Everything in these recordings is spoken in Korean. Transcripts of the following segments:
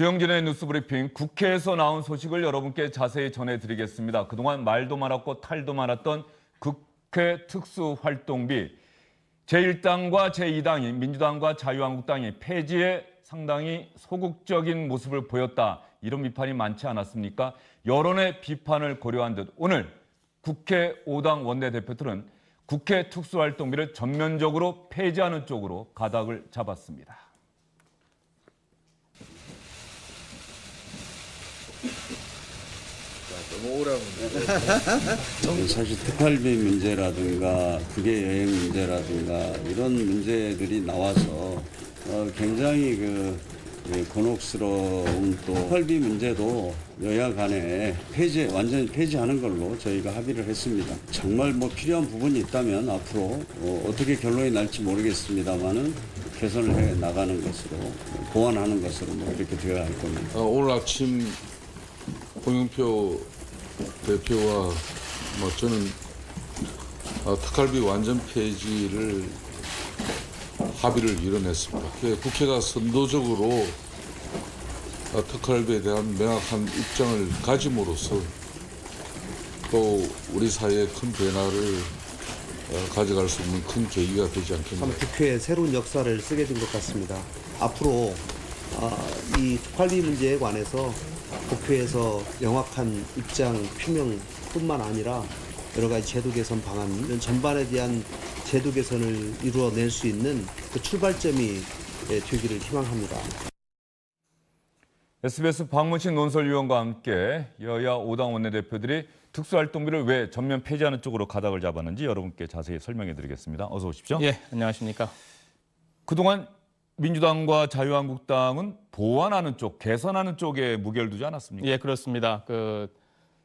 주영진의 뉴스브리핑, 국회에서 나온 소식을 여러분께 자세히 전해드리겠습니다. 그동안 말도 많았고 탈도 많았던 국회 특수활동비, 제1당과 제2당이 민주당과 자유한국당이 폐지에 상당히 소극적인 모습을 보였다. 이런 비판이 많지 않았습니까? 여론의 비판을 고려한 듯 오늘 국회 5당 원내대표들은 국회 특수활동비를 전면적으로 폐지하는 쪽으로 가닥을 잡았습니다. 사실 특활비 문제라든가 국외 여행 문제라든가 이런 문제들이 나와서 굉장히 곤혹스러운 또 특활비 문제도 여야 간에 완전히 폐지하는 걸로 저희가 합의를 했습니다. 정말 필요한 부분이 있다면 앞으로 어떻게 결론이 날지 모르겠습니다만은 개선을 해 나가는 것으로 보완하는 것으로 이렇게 되어야 할 겁니다. 오늘 아침 홍영표 대표와 저는 특활비 완전 폐지를 합의를 이뤄냈습니다. 국회가 선도적으로 특활비에 대한 명확한 입장을 가짐으로써 또 우리 사회의 큰 변화를 가져갈 수 있는 큰 계기가 되지 않겠나. 국회에 새로운 역사를 쓰게 된 것 같습니다. 앞으로 이 특활비 문제에 관해서 국회에서 명확한 입장 표명뿐만 아니라 여러 가지 제도 개선 방안 이런 전반에 대한 제도 개선을 이루어낼 수 있는 그 출발점이 되기를 희망합니다. SBS 박문신 논설위원과 함께 여야 5당 원내대표들이 특수활동비를 왜 전면 폐지하는 쪽으로 가닥을 잡았는지 여러분께 자세히 설명해 드리겠습니다. 어서 오십시오. 예, 안녕하십니까. 그동안 민주당과 자유한국당은 보완하는 쪽, 개선하는 쪽에 무게를 두지 않았습니까? 예, 그렇습니다.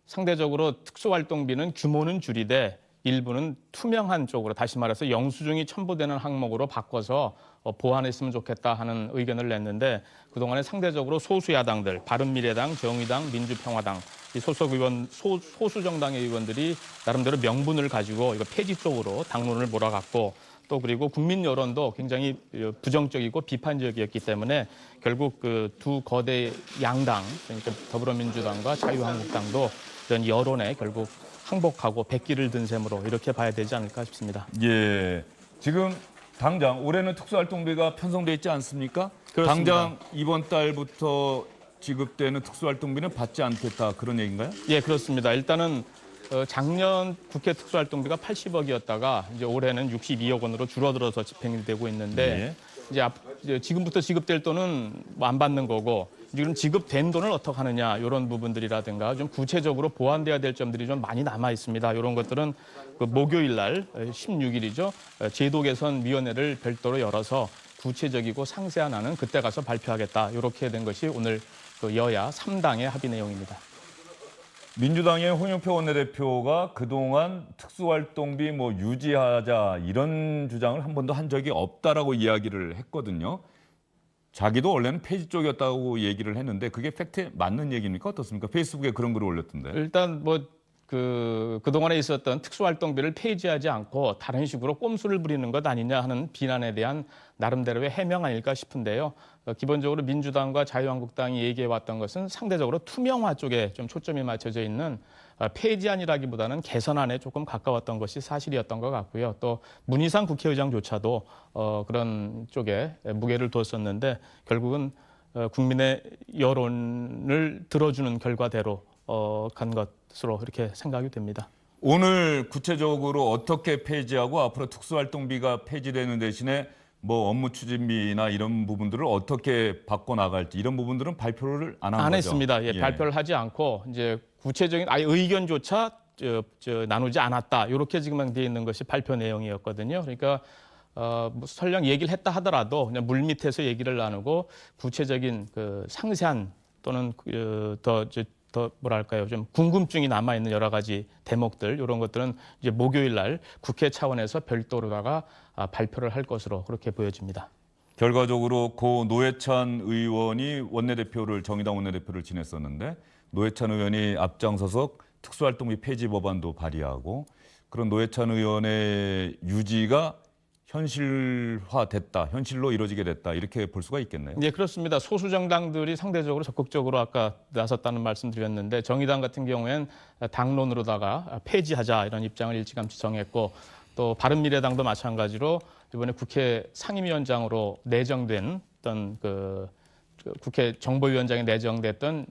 상대적으로 특수활동비는 규모는 줄이되 일부는 투명한 쪽으로, 다시 말해서 영수증이 첨부되는 항목으로 바꿔서 보완했으면 좋겠다 하는 의견을 냈는데, 그동안에 상대적으로 소수 야당들, 바른미래당, 정의당, 민주평화당, 이 소속 의원, 소수 정당의 의원들이 나름대로 명분을 가지고 이거 폐지 쪽으로 당론을 몰아갔고, 또 그리고 국민 여론도 굉장히 부정적이고 비판적이었기 때문에 결국 그 두 거대 양당, 그러니까 더불어민주당과 자유한국당도 이런 여론에 결국 항복하고 백기를 든 셈으로 이렇게 봐야 되지 않을까 싶습니다. 예, 지금 당장 올해는 특수활동비가 편성돼 있지 않습니까? 그렇습니다. 당장 이번 달부터 지급되는 특수활동비는 받지 않겠다, 그런 얘기인가요? 예, 그렇습니다. 일단은 작년 국회 특수활동비가 80억이었다가 이제 올해는 62억 원으로 줄어들어서 집행이 되고 있는데, 이제 지금부터 지급될 돈은 안 받는 거고, 지금 지급된 돈을 어떻게 하느냐, 이런 부분들이라든가 좀 구체적으로 보완돼야 될 점들이 좀 많이 남아 있습니다. 이런 것들은 목요일 날 16일이죠. 제도 개선 위원회를 별도로 열어서 구체적이고 상세한 안은 그때 가서 발표하겠다, 이렇게 된 것이 오늘 여야 3당의 합의 내용입니다. 민주당의 홍영표 원내대표가 그동안 특수활동비 유지하자 이런 주장을 한 번도 한 적이 없다라고 이야기를 했거든요. 자기도 원래는 폐지 쪽이었다고 얘기를 했는데 그게 팩트에 맞는 얘기입니까? 어떻습니까? 페이스북에 그런 글을 올렸던데. 일단 그동안에 있었던 특수활동비를 폐지하지 않고 다른 식으로 꼼수를 부리는 것 아니냐 하는 비난에 대한 나름대로의 해명 아닐까 싶은데요. 기본적으로 민주당과 자유한국당이 얘기해왔던 것은 상대적으로 투명화 쪽에 좀 초점이 맞춰져 있는 폐지안이라기보다는 개선안에 조금 가까웠던 것이 사실이었던 것 같고요. 또 문희상 국회의장조차도 그런 쪽에 무게를 뒀었는데 결국은 국민의 여론을 들어주는 결과대로 간 것으로 이렇게 생각이 됩니다. 오늘 구체적으로 어떻게 폐지하고 앞으로 특수활동비가 폐지되는 대신에 업무 추진비나 이런 부분들을 어떻게 바꿔나갈지 이런 부분들은 발표를 안 한 거죠? 안 했습니다. 예, 발표를 하지 않고 이제 구체적인 아예 의견조차 나누지 않았다, 이렇게 지금 돼 있는 것이 발표 내용이었거든요. 그러니까 설령 얘기를 했다 하더라도 그냥 물밑에서 얘기를 나누고 구체적인 상세한 또는 더 뭐랄까요, 좀 궁금증이 남아 있는 여러 가지 대목들, 이런 것들은 이제 목요일 날 국회 차원에서 별도로다가 발표를 할 것으로 그렇게 보여집니다. 결과적으로 고 노회찬 의원이 정의당 원내대표를 지냈었는데 노회찬 의원이 앞장서서 특수활동비 폐지 법안도 발의하고, 그런 노회찬 의원의 유지가 현실화됐다, 현실로 이루어지게 됐다 이렇게 볼 수가 있겠네요. 네, 그렇습니다. 소수 정당들이 상대적으로 적극적으로 아까 나섰다는 말씀드렸는데 정의당 같은 경우엔 당론으로다가 폐지하자 이런 입장을 일찌감치 정했고 또 바른미래당도 마찬가지로 이번에 국회 상임위원장으로 내정된 어떤 그 국회 정보위원장에 내정됐던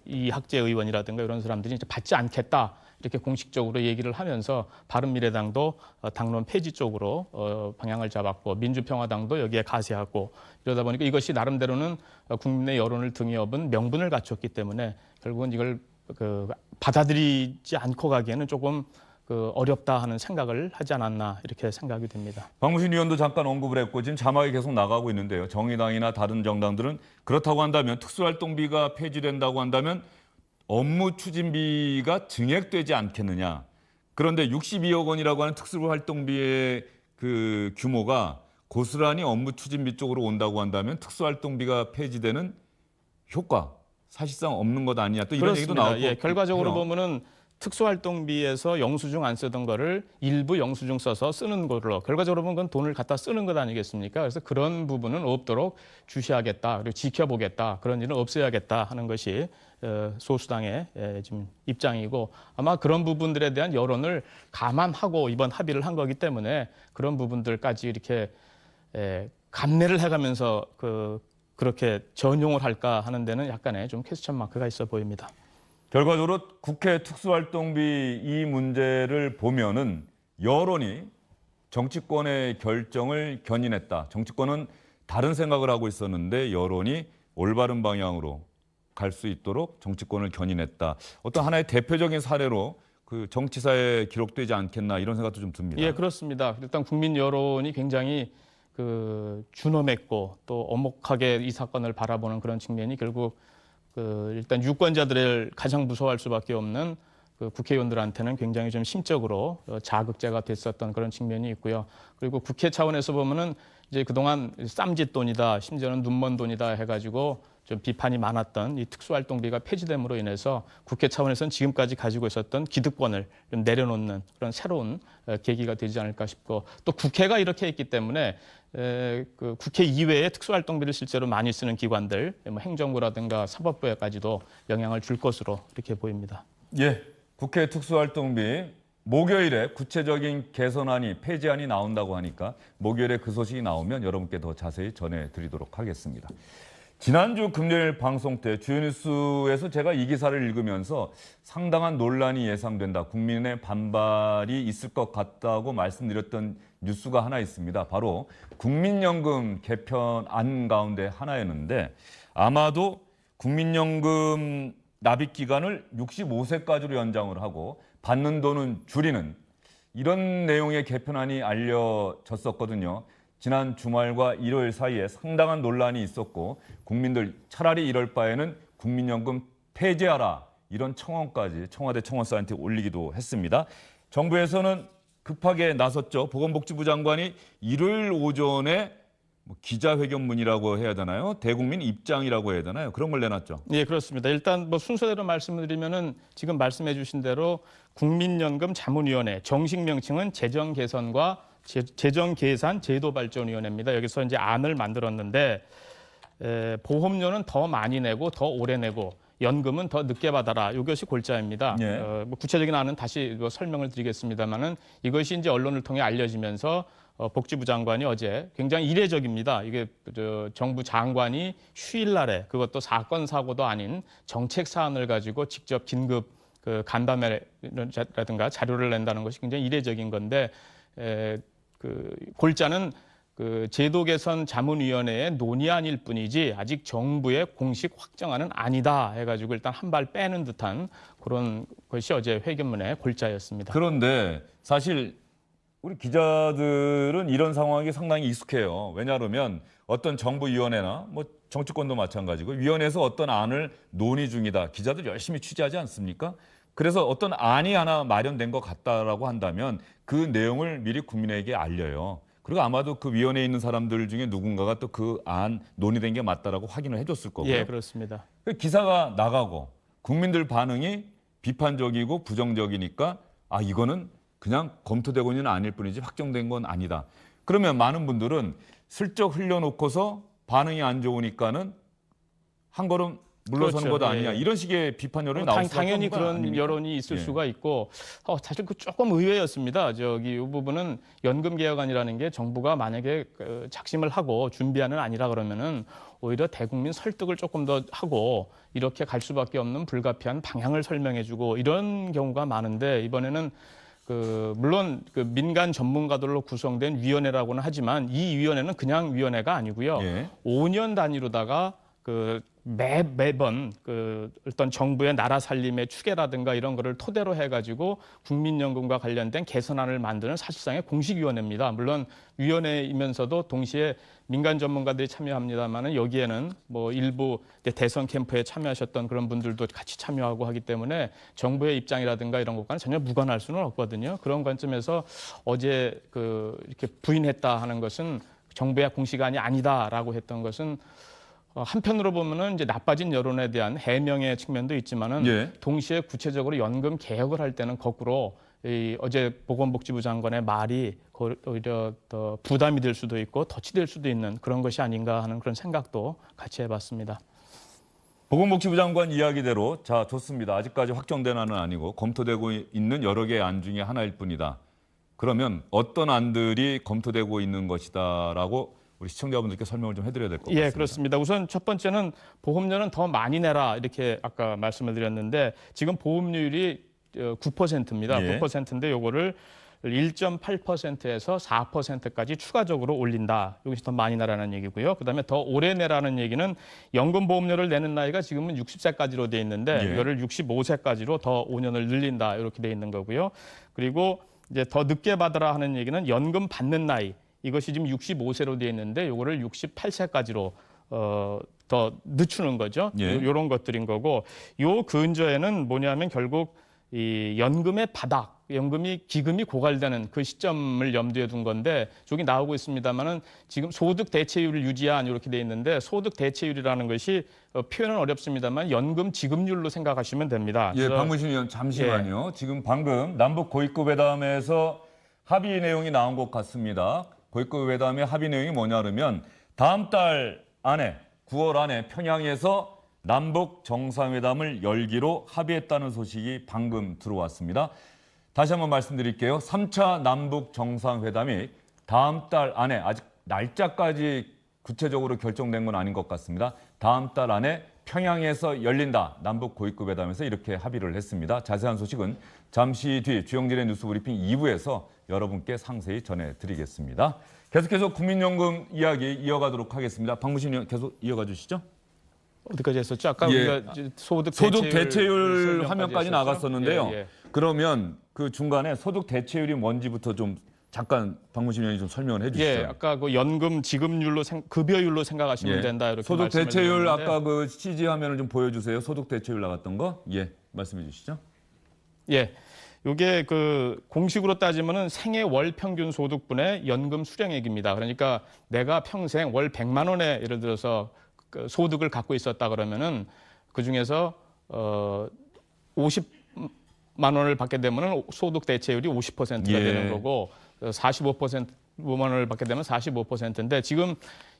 이학재 의원이라든가 이런 사람들이 이제 받지 않겠다. 이렇게 공식적으로 얘기를 하면서 바른미래당도 당론 폐지 쪽으로 방향을 잡았고 민주평화당도 여기에 가세하고 이러다 보니까 이것이 나름대로는 국민의 여론을 등에 업은 명분을 갖췄기 때문에 결국은 이걸 받아들이지 않고 가기에는 조금 어렵다 하는 생각을 하지 않았나 이렇게 생각이 됩니다. 박무신 의원도 잠깐 언급을 했고 지금 자막이 계속 나가고 있는데요. 정의당이나 다른 정당들은 그렇다고 한다면 특수활동비가 폐지된다고 한다면 업무 추진비가 증액되지 않겠느냐. 그런데 62억 원이라고 하는 특수활동비의 그 규모가 고스란히 업무 추진비 쪽으로 온다고 한다면 특수활동비가 폐지되는 효과 사실상 없는 것 아니냐. 또 이런 얘기도 나오고. 예, 결과적으로 해요. 보면은 특수활동비에서 영수증 안 쓰던 거를 일부 영수증 써서 쓰는 걸로 결과적으로 보면 그건 돈을 갖다 쓰는 것 아니겠습니까? 그래서 그런 부분은 없도록 주시하겠다 그리고 지켜보겠다 그런 일은 없애야겠다 하는 것이 소수당의 지금 입장이고 아마 그런 부분들에 대한 여론을 감안하고 이번 합의를 한 거기 때문에 그런 부분들까지 이렇게 감내를 해가면서 그렇게 전용을 할까 하는 데는 약간의 좀 퀘스천 마크가 있어 보입니다. 결과적으로 국회 특수활동비 이 문제를 보면은 여론이 정치권의 결정을 견인했다. 정치권은 다른 생각을 하고 있었는데 여론이 올바른 방향으로 갈 수 있도록 정치권을 견인했다. 어떤 하나의 대표적인 사례로 그 정치사에 기록되지 않겠나 이런 생각도 좀 듭니다. 예, 그렇습니다. 일단 국민 여론이 굉장히 준엄했고 또 엄혹하게 이 사건을 바라보는 그런 측면이 결국 일단 유권자들을 가장 무서워할 수밖에 없는 국회의원들한테는 굉장히 좀 심적으로 자극제가 됐었던 그런 측면이 있고요. 그리고 국회 차원에서 보면은 이제 그동안 쌈짓돈이다, 심지어는 눈먼 돈이다 해가지고 좀 비판이 많았던 이 특수활동비가 폐지됨으로 인해서 국회 차원에서는 지금까지 가지고 있었던 기득권을 좀 내려놓는 그런 새로운 계기가 되지 않을까 싶고 또 국회가 이렇게 했기 때문에 국회 이외에 특수활동비를 실제로 많이 쓰는 기관들, 뭐 행정부라든가 사법부에까지도 영향을 줄 것으로 이렇게 보입니다. 예, 국회 특수활동비 목요일에 구체적인 개선안이 폐지안이 나온다고 하니까 목요일에 그 소식이 나오면 여러분께 더 자세히 전해드리도록 하겠습니다. 지난주 금요일 방송 때 주요 뉴스에서 제가 이 기사를 읽으면서 상당한 논란이 예상된다. 국민의 반발이 있을 것 같다고 말씀드렸던 뉴스가 하나 있습니다. 바로 국민연금 개편안 가운데 하나였는데 아마도 국민연금 납입 기간을 65세까지로 연장을 하고 받는 돈은 줄이는 이런 내용의 개편안이 알려졌었거든요. 지난 주말과 일요일 사이에 상당한 논란이 있었고 국민들 차라리 이럴 바에는 국민연금 폐지하라 이런 청원까지 청와대 청원서한테 올리기도 했습니다. 정부에서는 급하게 나섰죠. 보건복지부 장관이 일요일 오전에 기자회견문이라고 해야 되나요? 대국민 입장이라고 해야 되나요? 그런 걸 내놨죠. 예, 그렇습니다. 일단 뭐 순서대로 말씀을 드리면은 지금 말씀해 주신 대로 국민연금 자문위원회 정식 명칭은 재정개선과 재정계산 제도발전위원회입니다. 여기서 이제 안을 만들었는데 보험료는 더 많이 내고 더 오래 내고 연금은 더 늦게 받아라. 이것이 골자입니다. 예. 뭐 구체적인 안은 다시 설명을 드리겠습니다만은 이것이 이제 언론을 통해 알려지면서 복지부 장관이 어제 굉장히 이례적입니다. 이게 정부 장관이 휴일날에 그것도 사고도 아닌 정책 사안을 가지고 직접 긴급 간담회라든가 자료를 낸다는 것이 굉장히 이례적인 건데 골자는 제도 개선 자문위원회의 논의안일 뿐이지 아직 정부의 공식 확정안은 아니다 해가지고 일단 한 발 빼는 듯한 그런 것이 어제 회견문의 골자였습니다. 그런데 사실 우리 기자들은 이런 상황이 상당히 익숙해요. 왜냐하면 어떤 정부위원회나 뭐 정치권도 마찬가지고 위원회에서 어떤 안을 논의 중이다. 기자들 열심히 취재하지 않습니까? 그래서 어떤 안이 하나 마련된 것 같다라고 한다면 그 내용을 미리 국민에게 알려요. 그리고 아마도 그 위원회에 있는 사람들 중에 누군가가 또 그 안 논의된 게 맞다라고 확인을 해줬을 거고요. 예, 그렇습니다. 기사가 나가고 국민들 반응이 비판적이고 부정적이니까 이거는 그냥 검토되고 있는 안일 뿐이지 확정된 건 아니다. 그러면 많은 분들은 슬쩍 흘려놓고서 반응이 안 좋으니까는 한 걸음 물러서는 그렇죠. 것 아니냐 예. 이런 식의 비판여론이 나올 수밖에 당연히 없는 거 그런 아닙니까? 여론이 있을 예. 수가 있고 사실 그 조금 의외였습니다. 이 부분은 연금 개혁안이라는 게 정부가 만약에 작심을 하고 준비안은 아니라 그러면은 오히려 대국민 설득을 조금 더 하고 이렇게 갈 수밖에 없는 불가피한 방향을 설명해주고 이런 경우가 많은데 이번에는 물론 민간 전문가들로 구성된 위원회라고는 하지만 이 위원회는 그냥 위원회가 아니고요. 예. 5년 단위로다가 매번 어떤 정부의 나라 살림의 추계라든가 이런 거를 토대로 해가지고 국민연금과 관련된 개선안을 만드는 사실상의 공식위원회입니다. 물론 위원회이면서도 동시에 민간 전문가들이 참여합니다만은 여기에는 뭐 일부 대선 캠프에 참여하셨던 그런 분들도 같이 참여하고 하기 때문에 정부의 입장이라든가 이런 것과는 전혀 무관할 수는 없거든요. 그런 관점에서 어제 이렇게 부인했다 하는 것은 정부의 공식안이 아니다라고 했던 것은 한편으로 보면은 이제 나빠진 여론에 대한 해명의 측면도 있지만은 예. 동시에 구체적으로 연금 개혁을 할 때는 거꾸로 어제 보건복지부 장관의 말이 오히려 더 부담이 될 수도 있고 덫이 될 수도 있는 그런 것이 아닌가 하는 그런 생각도 같이 해봤습니다. 보건복지부 장관 이야기대로 자 좋습니다. 아직까지 확정된 안은 아니고 검토되고 있는 여러 개의 안 중에 하나일 뿐이다. 그러면 어떤 안들이 검토되고 있는 것이다라고 우리 시청자분들께 설명을 좀 해드려야 될 것 같습니다. 예, 그렇습니다. 우선 첫 번째는 보험료는 더 많이 내라 이렇게 아까 말씀을 드렸는데 지금 보험료율이 9%입니다. 예. 9%인데 요거를 1.8%에서 4%까지 추가적으로 올린다. 여기서 더 많이 내라는 얘기고요. 그다음에 더 오래 내라는 얘기는 연금 보험료를 내는 나이가 지금은 60세까지로 돼 있는데 예. 이거를 65세까지로 더 5년을 늘린다. 이렇게 돼 있는 거고요. 그리고 이제 더 늦게 받으라 하는 얘기는 연금 받는 나이 이것이 지금 65세로 되어 있는데 요거를 68세까지로 더 늦추는 거죠. 예. 이런 것들인 거고 요 근저에는 뭐냐면 결국 이 연금의 바닥, 기금이 고갈되는 그 시점을 염두에 둔 건데 저기 나오고 있습니다만은 지금 소득 대체율을 유지한 이렇게 돼 있는데 소득 대체율이라는 것이 표현은 어렵습니다만 연금 지급률로 생각하시면 됩니다. 예, 그래서 박문신 의원 잠시만요. 지금 방금 남북 고위급 회담에서 합의 내용이 나온 것 같습니다. 고위급 회담의 합의 내용이 뭐냐 그러면 다음 달 안에 9월 안에 평양에서 남북 정상회담을 열기로 합의했다는 소식이 방금 들어왔습니다. 다시 한번 말씀드릴게요. 3차 남북 정상회담이 다음 달 안에 아직 날짜까지 구체적으로 결정된 건 아닌 것 같습니다. 다음 달 안에 평양에서 열린다. 남북 고위급 회담에서 이렇게 합의를 했습니다. 자세한 소식은 잠시 뒤 주영진의 뉴스 브리핑 2부에서 여러분께 상세히 전해드리겠습니다. 계속해서 국민연금 이야기 이어가도록 하겠습니다. 박무신 의원 계속 이어가 주시죠. 어디까지 했었죠? 아까 예. 우리가 소득 대체율 설명까지 화면까지 했었죠? 나갔었는데요. 예, 예. 그러면 그 중간에 소득 대체율이 뭔지부터 좀 잠깐 박무신 의원이 좀 설명을 해주시죠. 예, 아까 연금 지급률로 급여율로 생각하시면 예. 된다 이렇게 소득 말씀을 대체율 드렸는데 아까 그 CG 화면을 좀 보여주세요. 소득 대체율 나갔던 거. 예, 말씀해 주시죠. 예. 이게 공식으로 따지면은 생애 월 평균 소득분의 연금 수령액입니다. 그러니까 내가 평생 월 100만 원의 예를 들어서 소득을 갖고 있었다 그러면은 그 중에서 50만 원을 받게 되면은 소득 대체율이 50%가 예. 되는 거고 45%만 원을 받게 되면 45%인데 지금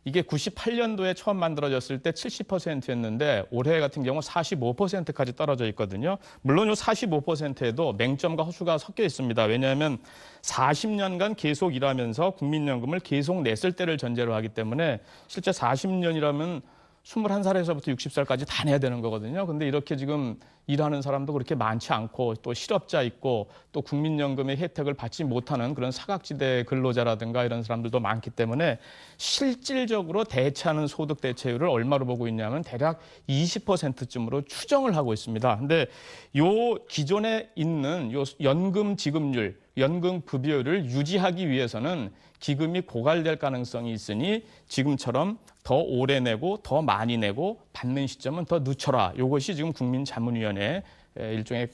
이게 98년도에 처음 만들어졌을 때 70%였는데 올해 같은 경우 45%까지 떨어져 있거든요. 물론 이 45%에도 맹점과 허수가 섞여 있습니다. 왜냐하면 40년간 계속 일하면서 국민연금을 계속 냈을 때를 전제로 하기 때문에 실제 40년이라면 21살에서부터 60살까지 다 내야 되는 거거든요. 근데 이렇게 지금 일하는 사람도 그렇게 많지 않고 또 실업자 있고 또 국민연금의 혜택을 받지 못하는 그런 사각지대 근로자라든가 이런 사람들도 많기 때문에 실질적으로 대체하는 소득 대체율을 얼마로 보고 있냐면 대략 20%쯤으로 추정을 하고 있습니다. 근데 요 기존에 있는 요 연금 지급률, 연금 급여를 유지하기 위해서는 기금이 고갈될 가능성이 있으니 지금처럼 더 오래 내고 더 많이 내고 받는 시점은 더 늦춰라. 이것이 지금 국민자문위원회 일종의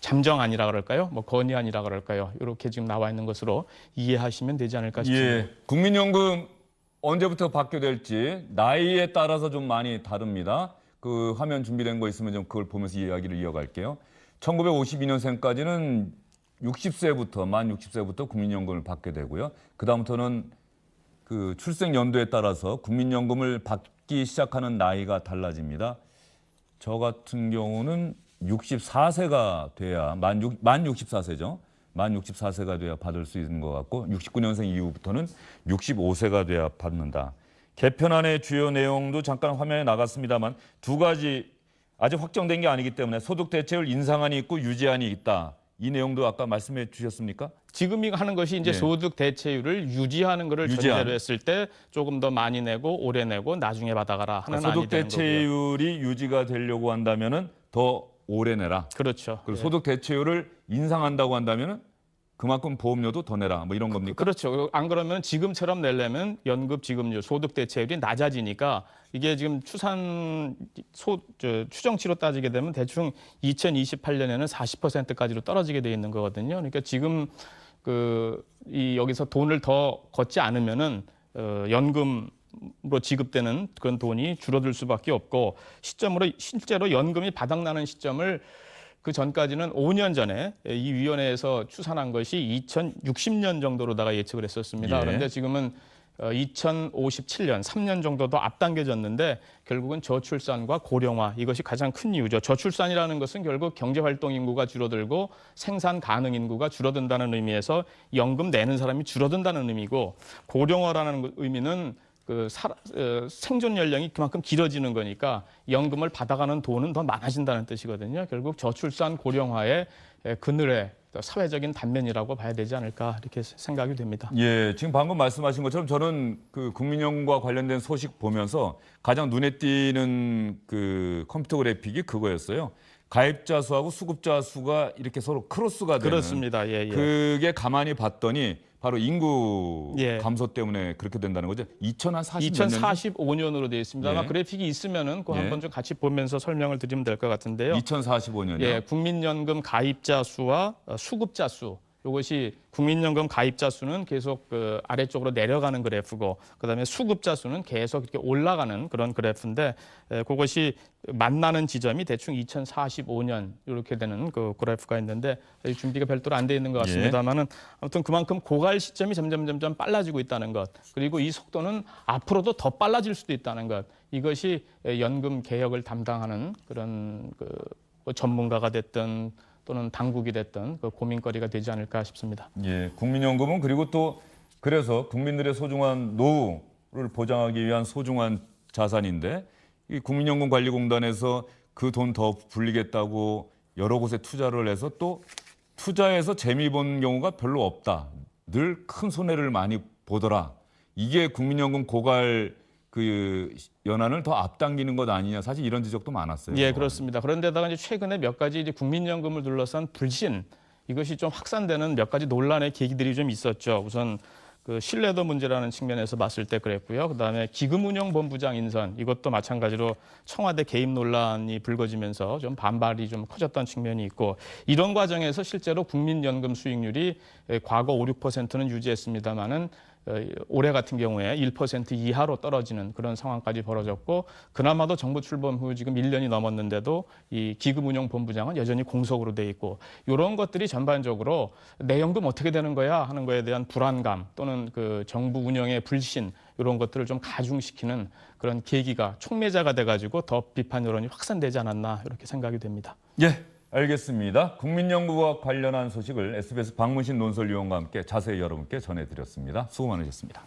잠정안이라 그럴까요? 건의안이라 그럴까요? 이렇게 지금 나와 있는 것으로 이해하시면 되지 않을까 싶습니다. 예, 국민연금 언제부터 받게 될지 나이에 따라서 좀 많이 다릅니다. 그 화면 준비된 거 있으면 좀 그걸 보면서 이야기를 이어갈게요. 1952년생까지는 60세부터 만 60세부터 국민연금을 받게 되고요. 그다음부터는 그 출생 연도에 따라서 국민연금을 받기 시작하는 나이가 달라집니다. 저 같은 경우는 64세가 돼야 만 64세죠. 만 64세가 돼야 받을 수 있는 것 같고 69년생 이후부터는 65세가 돼야 받는다. 개편안의 주요 내용도 잠깐 화면에 나갔습니다만 두 가지 아직 확정된 게 아니기 때문에 소득 대체율 인상안이 있고 유지안이 있다. 이 내용도 아까 말씀해 주셨습니까? 지금 이거 하는 것이 이제 네. 소득 대체율을 유지하는 것을 유지한. 전제로 했을 때 조금 더 많이 내고 오래 내고 나중에 받아가라 하는 안이 소득 되는 거고요. 대체율이 유지가 되려고 한다면은 더 오래 내라. 그렇죠. 그리고 예. 소득 대체율을 인상한다고 한다면은 그만큼 보험료도 더 내라. 뭐 이런 겁니까? 그렇죠. 안 그러면 지금처럼 내려면 연금 지급률, 소득 대체율이 낮아지니까 이게 지금 추정치로 따지게 되면 대충 2028년에는 40%까지로 떨어지게 돼 있는 거거든요. 그러니까 지금 여기서 돈을 더 걷지 않으면은 연금으로 지급되는 그런 돈이 줄어들 수밖에 없고 실제로 연금이 바닥나는 시점을 그 전까지는 5년 전에 이 위원회에서 추산한 것이 2060년 정도로다가 예측을 했었습니다. 예. 그런데 지금은 2057년, 3년 정도 더 앞당겨졌는데 결국은 저출산과 고령화 이것이 가장 큰 이유죠. 저출산이라는 것은 결국 경제활동 인구가 줄어들고 생산 가능 인구가 줄어든다는 의미에서 연금 내는 사람이 줄어든다는 의미고 고령화라는 의미는 생존 연령이 그만큼 길어지는 거니까 연금을 받아가는 돈은 더 많아진다는 뜻이거든요. 결국 저출산 고령화의 그늘의 사회적인 단면이라고 봐야 되지 않을까 이렇게 생각이 됩니다. 예, 지금 방금 말씀하신 것처럼 저는 그 국민연금과 관련된 소식 보면서 가장 눈에 띄는 그 컴퓨터 그래픽이 그거였어요. 가입자 수하고 수급자 수가 이렇게 서로 크로스가 되는. 그렇습니다. 예, 예. 그게 가만히 봤더니 바로 인구 예. 감소 때문에 그렇게 된다는 거죠. 2040년 2045년으로 되어 있습니다. 아마 예. 그래픽이 있으면은 그거 예. 한번 좀 같이 보면서 설명을 드리면 될 것 같은데요. 2045년이요. 예, 국민연금 가입자 수와 수급자 수 이것이 국민연금 가입자 수는 계속 아래쪽으로 내려가는 그래프고 그다음에 수급자 수는 계속 이렇게 올라가는 그런 그래프인데 그것이 만나는 지점이 대충 2045년 이렇게 되는 그 그래프가 있는데 준비가 별도로 안 돼 있는 것 같습니다만은 아무튼 그만큼 고갈 시점이 점점 빨라지고 있다는 것 그리고 이 속도는 앞으로도 더 빨라질 수도 있다는 것 이것이 연금 개혁을 담당하는 그런 전문가가 됐든 또는 당국이 됐던 그 고민거리가 되지 않을까 싶습니다. 예, 국민연금은 그리고 또 그래서 국민들의 소중한 노후를 보장하기 위한 소중한 자산인데 이 국민연금관리공단에서 그 돈 더 불리겠다고 여러 곳에 투자를 해서 또 투자해서 재미 본 경우가 별로 없다. 늘 큰 손해를 많이 보더라. 이게 국민연금 고갈 그 연한을 더 앞당기는 것 아니냐. 사실 이런 지적도 많았어요. 예, 그렇습니다. 그런데다가 이제 최근에 몇 가지 이제 국민연금을 둘러싼 불신 이것이 좀 확산되는 몇 가지 논란의 계기들이 좀 있었죠. 우선 그 신뢰도 문제라는 측면에서 봤을 때 그랬고요. 그다음에 기금운용본부장 인선 이것도 마찬가지로 청와대 개입 논란이 불거지면서 좀 반발이 좀 커졌던 측면이 있고 이런 과정에서 실제로 국민연금 수익률이 과거 5, 6%는 유지했습니다마는 올해 같은 경우에 1% 이하로 떨어지는 그런 상황까지 벌어졌고 그나마도 정부 출범 후 지금 1년이 넘었는데도 이 기금운용본부장은 여전히 공석으로 돼 있고 이런 것들이 전반적으로 내 연금 어떻게 되는 거야 하는 거에 대한 불안감 또는 그 정부 운영의 불신 이런 것들을 좀 가중시키는 그런 계기가 촉매자가 돼가지고 더 비판 여론이 확산되지 않았나 이렇게 생각이 됩니다. 예, 알겠습니다. 국민연금과 관련한 소식을 SBS 박문신 논설위원과 함께 자세히 여러분께 전해드렸습니다. 수고 많으셨습니다.